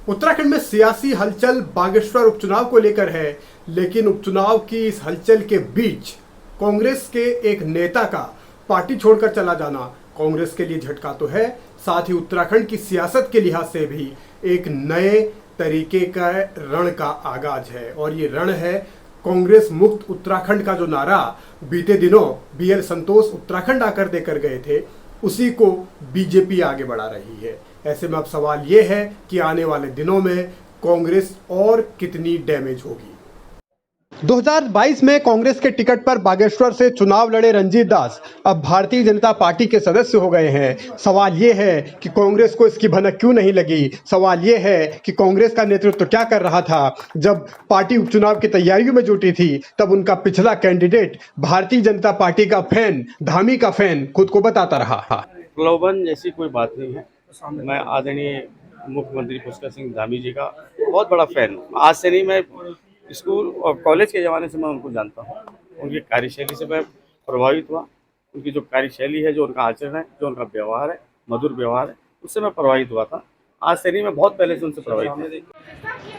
उत्तराखंड में सियासी हलचल बागेश्वर उपचुनाव को लेकर है, लेकिन उपचुनाव की इस हलचल के बीच कांग्रेस के एक नेता का पार्टी छोड़कर चला जाना कांग्रेस के लिए झटका तो है, साथ ही उत्तराखंड की सियासत के लिहाज से भी एक नए तरीके का रण का आगाज है। और ये रण है कांग्रेस मुक्त उत्तराखंड का जो नारा बीते दिनों बीएल संतोष उत्तराखंड आकर देकर गए थे, उसी को बीजेपी आगे बढ़ा रही है। ऐसे में अब सवाल ये है कि आने वाले दिनों में कांग्रेस और कितनी डैमेज होगी। 2022 में कांग्रेस के टिकट पर बागेश्वर से चुनाव लड़े रंजीत दास अब भारतीय जनता पार्टी के सदस्य हो गए हैं। सवाल ये है कि कांग्रेस को इसकी भनक क्यों नहीं लगी। सवाल ये है कि कांग्रेस का नेतृत्व क्या कर रहा था जब पार्टी उपचुनाव की तैयारियों में जुटी थी। तब उनका पिछला कैंडिडेट भारतीय जनता पार्टी का फैन, धामी का फैन खुद को बताता रहा। प्रलोभन जैसी कोई बात नहीं है। मैं आदरणीय मुख्यमंत्री पुष्कर सिंह धामी जी का बहुत बड़ा फैन हूँ। आज से नहीं, मैं स्कूल और कॉलेज के ज़माने से मैं उनको जानता हूँ। उनकी कार्यशैली से मैं प्रभावित हुआ। उनकी जो कार्यशैली है, जो उनका आचरण है, जो उनका व्यवहार है, मधुर व्यवहार है, उससे मैं प्रभावित हुआ था। आज से नहीं, मैं बहुत पहले से उनसे प्रभावित हूँ।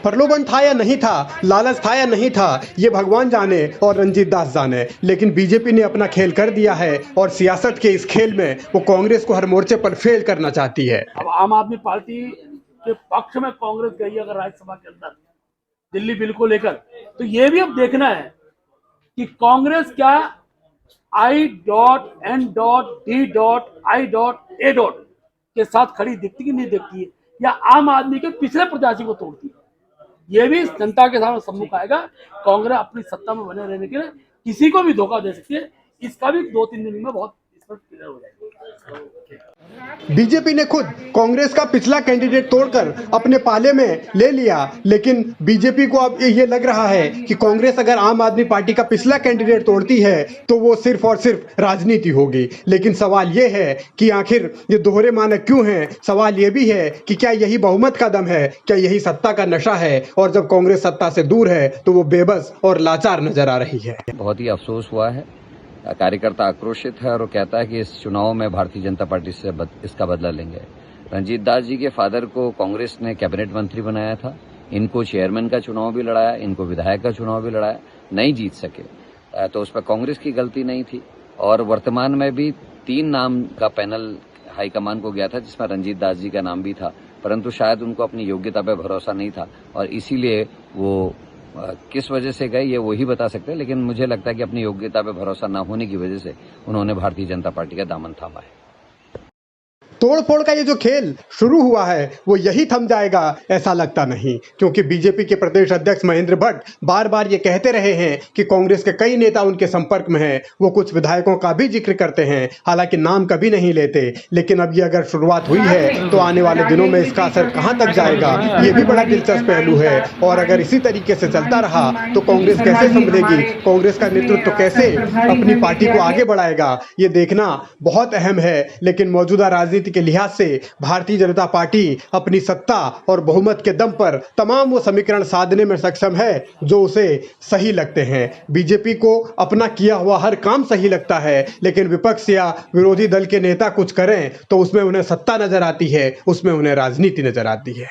प्रलोभन था या नहीं था, लालच था या नहीं था, ये भगवान जाने और रंजीत दास जाने, लेकिन बीजेपी ने अपना खेल कर दिया है और सियासत के इस खेल में वो कांग्रेस को हर मोर्चे पर फेल करना चाहती है। अब आम आदमी पार्टी के पक्ष में कांग्रेस गई अगर राज्यसभा के अंदर दिल्ली बिल को लेकर, तो ये भी अब देखना है कि कांग्रेस क्या I.N.D.I.A. के साथ खड़ी दिखती कि नहीं दिखती है, या आम आदमी के पिछले प्रत्याशी को तोड़ती है। ये भी जनता के सामने सम्मुख आएगा। कांग्रेस अपनी सत्ता में बने रहने के लिए किसी को भी धोखा दे सकती है। इसका भी 2-3 दिन में बहुत स्पष्ट क्लियर हो जाएगा। बीजेपी ने खुद कांग्रेस का पिछला कैंडिडेट तोड़कर अपने पाले में ले लिया, लेकिन बीजेपी को अब ये लग रहा है कि कांग्रेस अगर आम आदमी पार्टी का पिछला कैंडिडेट तोड़ती है तो वो सिर्फ और सिर्फ राजनीति होगी। लेकिन सवाल ये है कि आखिर ये दोहरे मानक क्यों हैं। सवाल ये भी है कि क्या यही बहुमत का दम है, क्या यही सत्ता का नशा है। और जब कांग्रेस सत्ता से दूर है तो वो बेबस और लाचार नजर आ रही है। बहुत ही अफसोस हुआ है। कार्यकर्ता आक्रोशित है और वो कहता है कि इस चुनाव में भारतीय जनता पार्टी से इसका बदला लेंगे। रंजीत दास जी के फादर को कांग्रेस ने कैबिनेट मंत्री बनाया था, इनको चेयरमैन का चुनाव भी लड़ाया, इनको विधायक का चुनाव भी लड़ाया, नहीं जीत सके। तो उस पर कांग्रेस की गलती नहीं थी। और वर्तमान में भी 3 नाम का पैनल हाईकमान को गया था, जिसमें रंजीत दास जी का नाम भी था, परंतु शायद उनको अपनी योग्यता पर भरोसा नहीं था और इसीलिए वो किस वजह से गए ये वही बता सकते हैं। लेकिन मुझे लगता है कि अपनी योग्यता पे भरोसा न होने की वजह से उन्होंने भारतीय जनता पार्टी का दामन थामा है। तोड़फोड़ का ये जो खेल शुरू हुआ है वो यही थम जाएगा ऐसा लगता नहीं, क्योंकि बीजेपी के प्रदेश अध्यक्ष महेंद्र भट्ट बार बार ये कहते रहे हैं कि कांग्रेस के कई नेता उनके संपर्क में हैं। वो कुछ विधायकों का भी जिक्र करते हैं, हालांकि नाम कभी नहीं लेते। लेकिन अब ये अगर शुरुआत हुई है तो आने वाले दिनों में इसका असर कहां तक जाएगा, ये भी बड़ा दिलचस्प पहलू है। और अगर इसी तरीके से चलता रहा तो कांग्रेस कैसे संभलेगी, कांग्रेस का नेतृत्व कैसे अपनी पार्टी को आगे बढ़ाएगा, ये देखना बहुत अहम है। लेकिन मौजूदा राजनीति के लिहाज से भारतीय जनता पार्टी अपनी सत्ता और बहुमत के दम पर तमाम वो समीकरण साधने में सक्षम है जो उसे सही लगते हैं। बीजेपी को अपना किया हुआ हर काम सही लगता है, लेकिन विपक्ष या विरोधी दल के नेता कुछ करें तो उसमें उन्हें सत्ता नजर आती है, उसमें उन्हें राजनीति नजर आती है।